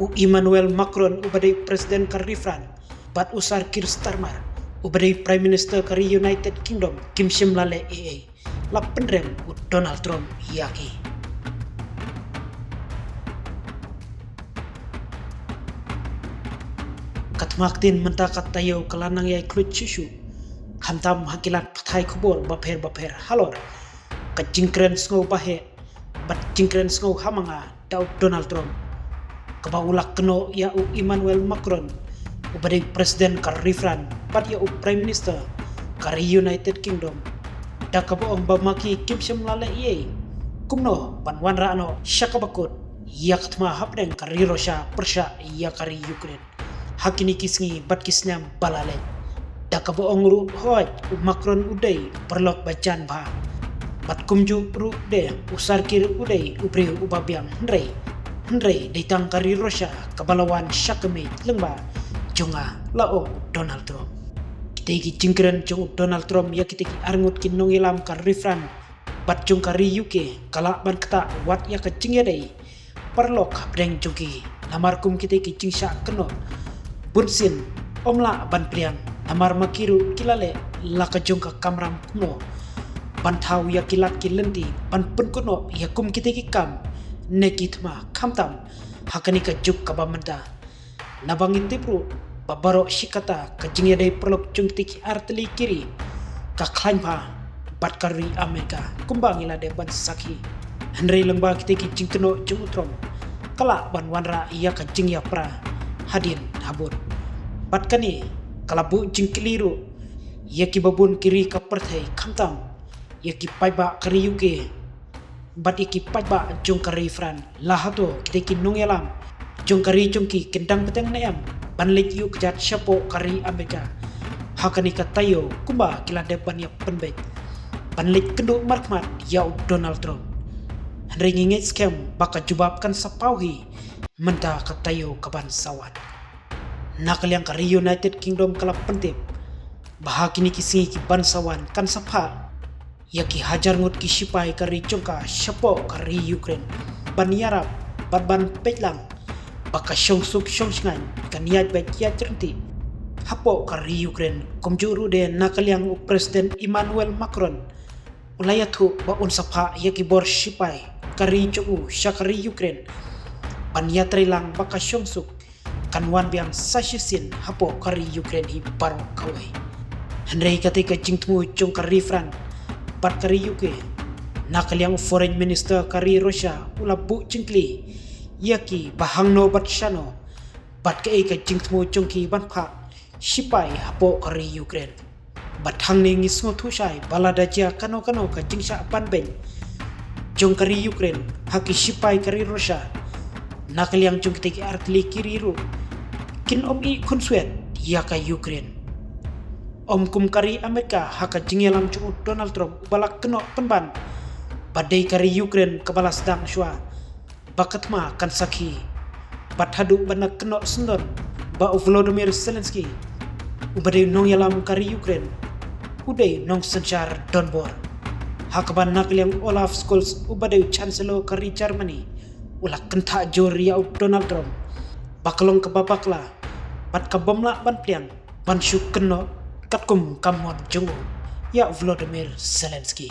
u Emmanuel Macron ubadai Presiden Karifran, bat usar Keir Starmer, ubadai Prime Minister kari United Kingdom Kim Shimlale AA, la pendrem u Donald Trump yaki. Katmaktin mentakat tayo kelanang yai klut susu, hantam hakilat patai kubur baper halor, kajingkren sngau bahe, bat jingkren sngau hamanga daud Donald Trump. Kebaulak keno ya u Emmanuel Macron, ubadai Presiden Karifran, bat ya u Prime Minister kari United Kingdom. Da kaboong bamaki Kim Shimlale iye, kumno banwan raano syakabakut, ya katma hapdeng kari Russia Persia ya kari Ukraine. Hakini kisngi bat kisnyam balale. Da kaboong ru hoj u Macron udai perlok bacan ba. Bat kumju ru de usarkir udai ubri ubabiang Hendrei ditang kari Russia kabalawan syakemit lengba jonga lao Donald Trump. Kitiki jingkren jong Donald Trump ya kitiki arngut kinong ilam Karifran bat jong kari UK kalak ban kata wat ya kecing ya dai perlok breng jongki namarkum kitiki jingsya keno bunsin omla ban priang namar makiru kilale laka jongka kamram kuno ban tau ya kilat kilenti ban pun kuno ya kum kitiki kam nekitma kamtam hakani ka juk kabamanda nabangi tipru babaro shikata kajingya dai perlok jungtiki arteli kiri ka klaimpa bat kari Amerika kumbang ila de ban saki Henry lengba kitiki jingkeno jungutrom kala ban wanra iya ka jingya pra hadin habut bat kani kala bu jingkiliru yaki babun kiri ka perthai kamtam yaki paiba kari UK bat iki paiba jong kari Fran lahato kitiki nungyalam jong kari jongki kendang peteng nayam banlik yuk jat syapo kari Amerika hakani katayo kumba kila depan ya penbek banlik kenduk markmat ya Donald Trump Henry ngingit scam baka jubabkan sapauhi menta katayo kaban sawan nakal yang kari United Kingdom kala pentip bahakini kisingi ki bansawan kan sapa yaki hajar ngut ki sipai kari jongka syapo kari Ukraine ban yarap ban peklang baka syongsuk syongsingan kan yat baik ya cerenti hapo kari Ukraine komjuru de nakal yang Presiden Emmanuel Macron ulayatu ba unsapa yaki bor sipai kari jogu syakari Ukraine ban yatrilang baka syongsuk kan wan biang sasyesin hapo kari Ukraine hi baru kawai Henry katika jingtmu jong kari Fran bat kari UK nakal yang Foreign Minister kari Russia ula bu jingkli yaki bahangno bat shano bat kei ka jingtmu jongki ban pha sipai hapo kari Ukraine bat hangni ngisngo thusai balada ja kano ka jingsha ban ben jong kari Ukraine haki sipai kari Russia nakal yang jong kitiki artili kiri ru kin om i konsuet ya ka Ukraine om kum kari Amerika haka jingyalam jong Donald Trump balak keno penban badai kari Ukraine kebalas dang shwa bakatma kan saki bat hadu bana keno sendon ba Volodymyr Zelensky ubadai nong yalam kari Ukraine udai nong sencar Donbor hakaban nakal yang Olaf Scholz ubadai Chancellor kari Germany ulah kenta jor ya Donald Trump bakalong kebabakla bat kabomla ban pliang ban syuk keno katkum kamon jongo ya Volodymyr Zelensky.